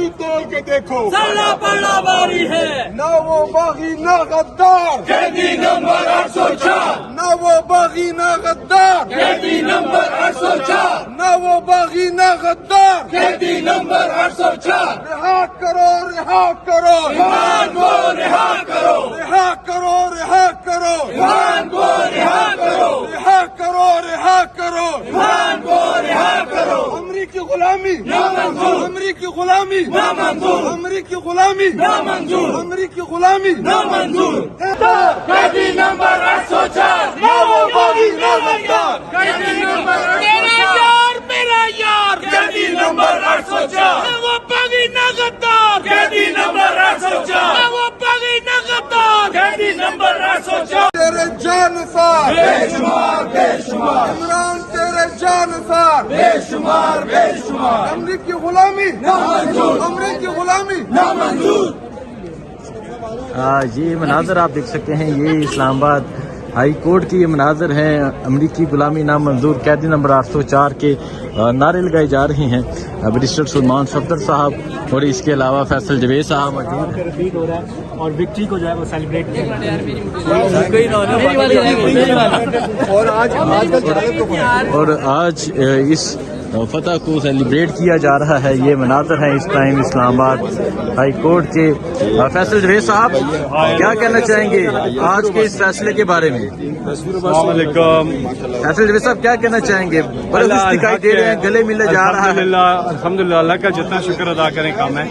باغی تول کے دیکھو سلا پڑا باری ہے نہ وہ باغی نہ غدار قیدی نمبر 804 نہ وہ باغی نہ غدار قیدی نمبر 804 نہ وہ باغی نہ غدار قیدی نمبر 804 رہا کرو رہا کرو ایمان کو رہا کرو رہا کرو رہا کرو ایمان کو رہا کرو رہا کرو رہا کرو ایمان کو رہا کرو امریکی غلامی نامنظور امریکی غلامی نامنظور امریکی غلامی نامنظور امریکی غلامی نامنظور قیدی نمبر 804 نہ وہ باغی نہ غدار قیدی نمبر 804 میرا یار قیدی نمبر 804 وہ باغی نہ غدار قیدی نمبر 804 وہ باغی نہ غدار قیدی نمبر 804 تیرے جانسار بے شمار بے شمار عمران تیرے جانسار بے شمار بے شمار امریکی غلامی نامنظور امریکی غلامی نامنظور یہ مناظر آپ دیکھ سکتے ہیں، یہ اسلام آباد ہائی کورٹ کی یہ مناظر ہیں۔ امریکی غلامی نامنظور قیدی نمبر 804 کے نعرے لگائے جا رہے ہیں۔ بیرسٹر سلمان صفدر صاحب اور اس کے علاوہ فیصل جوید صاحب موجود ہیں ہو رہا ہے اور وکٹری کو جو ہے وہ سیلیبریٹ اور آج اس فتح کو سیلیبریٹ کیا جا رہا ہے۔ یہ مناظر ہیں اس ٹائم اسلام آباد ہائی کورٹ کے۔ فیصل جوید صاحب کیا کہنا چاہیں گے آج کے اس فیصلے کے بارے میں؟ السلام علیکم۔ فیصل جوید صاحب کیا کہنا چاہیں گے؟ بڑا دکھائی دے رہے ہیں، گلے ملے جا رہا ہے۔ الحمدللہ اللہ کا جتنا شکر ادا کریں کم ہے،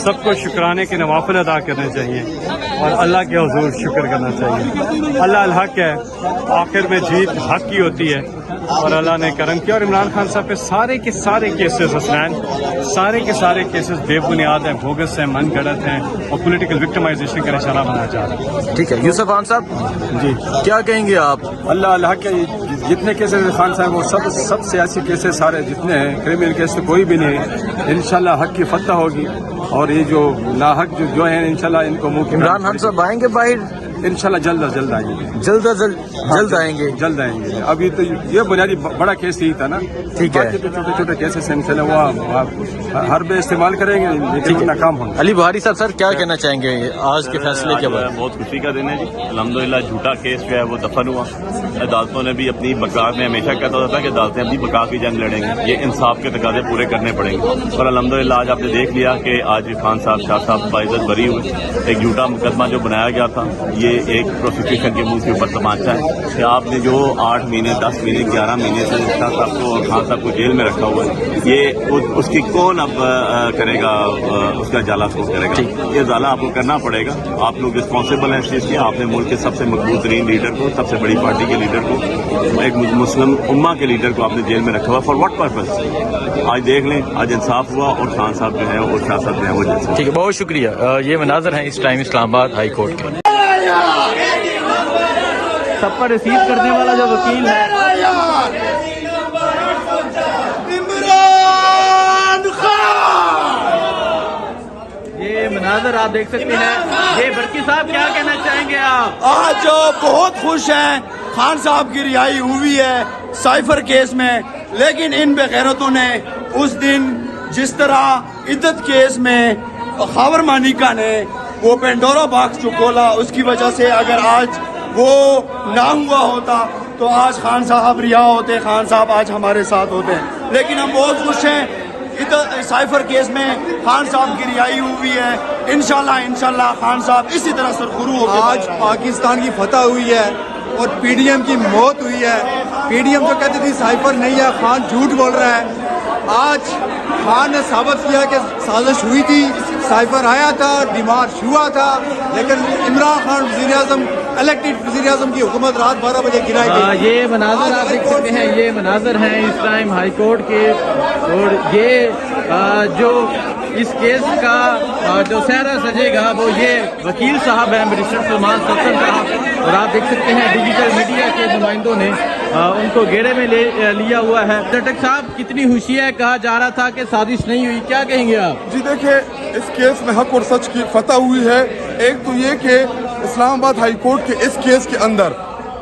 سب کو شکرانے کے نوافل ادا کرنے چاہیے اور اللہ کے حضور شکر کرنا چاہیے۔ اللہ الحق ہے، آخر میں جیت حق کی ہوتی ہے اور اللہ نے کرم کیا۔ اور عمران خان صاحب پہ سارے کے سارے کیسز حسنین، سارے کے سارے کیسز بے بنیاد ہیں، بوگس ہیں، من گھڑت ہیں اور پولیٹیکل وکٹمائزیشن کا نشانہ بنایا جا رہا ہے۔ ٹھیک ہے یوسف خان صاحب جی کیا کہیں گے آپ؟ اللہ الحق کے جتنے کیسز خان صاحب وہ سب سیاسی کیسز سارے جتنے ہیں، کرمنل کیس تو کوئی بھی نہیں ہے۔ انشاءاللہ حق کی فتح ہوگی اور یہ جو ناحق جو ہیں انشاءاللہ ان کو منہ عمران خان صاحب آئیں گے باہر؟ انشاءاللہ جلد از جلد آئیں گے، جلد آئیں گے؟ جلد آئیں گے۔ ابھی تو یہ بنیادی بڑا کیس یہی تھا نا، ٹھیک ہے۔ باقی تو چھوٹے چھوٹے کیسز ہیں انشاءاللہ وہ ہر بے استعمال کریں گے لیکن وہ ناکام ہوں گے۔ علی بہاری صاحب سر کیا کہنا چاہیں گے آج کے فیصلے کے بارے میں؟ بہت خوشی کا دن ہے جی، الحمدللہ جھوٹا کیس جو ہے وہ دفن ہوا۔ عدالتوں نے بھی اپنی بقا میں ہمیشہ کہتا ہوتا تھا کہ عدالتیں اپنی بقا کی جنگ لڑیں گی، یہ انصاف کے تقاضے پورے کرنے پڑیں گے اور الحمدللہ آج آپ نے دیکھ لیا کہ آج خان صاحب شاہ صاحب باعزت بری ہوئے۔ ایک جھوٹا مقدمہ جو بنایا گیا تھا یہ ایک پروسیکیوشن کے منہ کے اوپر تماچا ہے کہ آپ نے جو 8 مہینے 10 مہینے 11 مہینے سے شاہ صاحب کو اور خان صاحب کو جیل میں رکھا ہوا ہے، یہ اس کی کون اب کرے گا، اس کا جالا کون کرے گا؟ یہ جالا آپ کو کرنا پڑے گا۔ آپ لوگ رسپانسبل ہیں اس چیز کی۔ آپ نے ملک کے سب سے مقبول ترین لیڈر کو، سب سے بڑی پارٹی کے لیڈر کو، ایک مسلم امہ کے لیڈر کو آپ نے جیل میں رکھا ہوا، فار واٹ پرپز؟ آج دیکھ لیں، آج انصاف ہوا اور خان صاحب جو ہے اور شاہ صاحب جو ہے وہ جیل سے۔ ٹھیک ہے بہت شکریہ۔ یہ مناظر ہیں اس ٹائم اسلام آباد ہائی کورٹ کے۔ سب پر ریسیو کرنے والا جو وکیل ہے یہ مناظر آپ دیکھ سکتے ہیں۔ یہ برکی صاحب کیا کہنا چاہیں گے آپ؟ آج بہت خوش ہیں، خان صاحب کی رہائی ہوئی ہے سائفر کیس میں، لیکن ان بے غیرتوں نے اس دن جس طرح عدت کیس میں خاور مانیکا نے وہ پینڈورا باکس جو کھولا، اس کی وجہ سے اگر آج وہ نہ ہوا ہوتا تو آج خان صاحب رہا ہوتے، خان صاحب آج ہمارے ساتھ ہوتے ہیں۔ لیکن ہم بہت خوش ہیں، سائفر کیس میں خان صاحب کی رہائی ہوئی ہے۔ انشاءاللہ خان صاحب اسی طرح سرخرو ہو گئے۔ آج پاکستان کی فتح ہوئی ہے اور پی ڈی ایم کی موت ہوئی ہے۔ پی ڈی ایم تو کہتی تھی سائفر نہیں ہے، خان جھوٹ بول رہا ہے۔ آج خان نے ثابت کیا کہ سازش ہوئی تھی، سائفر آیا تھا، ڈیمارش ہوا تھا، لیکن عمران خان وزیر اعظم الیکٹڈ وزیر اعظم کی حکومت رات 12 بجے گرائی گئی۔ یہ مناظر آپ دیکھ سکتے ہیں، یہ مناظر ہیں اس ٹائم ہائی کورٹ کے اور یہ جو اس کیس کا جو سہرا سجے گا وہ یہ وکیل صاحب ہیں بیرسٹر سلمان صفدر صاحب، اور آپ دیکھ سکتے ہیں ڈیجیٹل میڈیا کے نمائندوں نے ان کو گھیرے میں لیا ہوا ہے۔ ڈاکٹر صاحب کتنی خوشی ہے، کہا جا رہا تھا کہ سازش نہیں ہوئی، کیا کہیں گے آپ؟ جی دیکھیں، اس کیس میں حق اور سچ کی فتح ہوئی ہے۔ ایک تو یہ کہ اسلام آباد ہائی کورٹ کے اس کیس کے اندر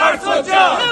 804,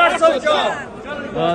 804।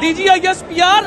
DGISPR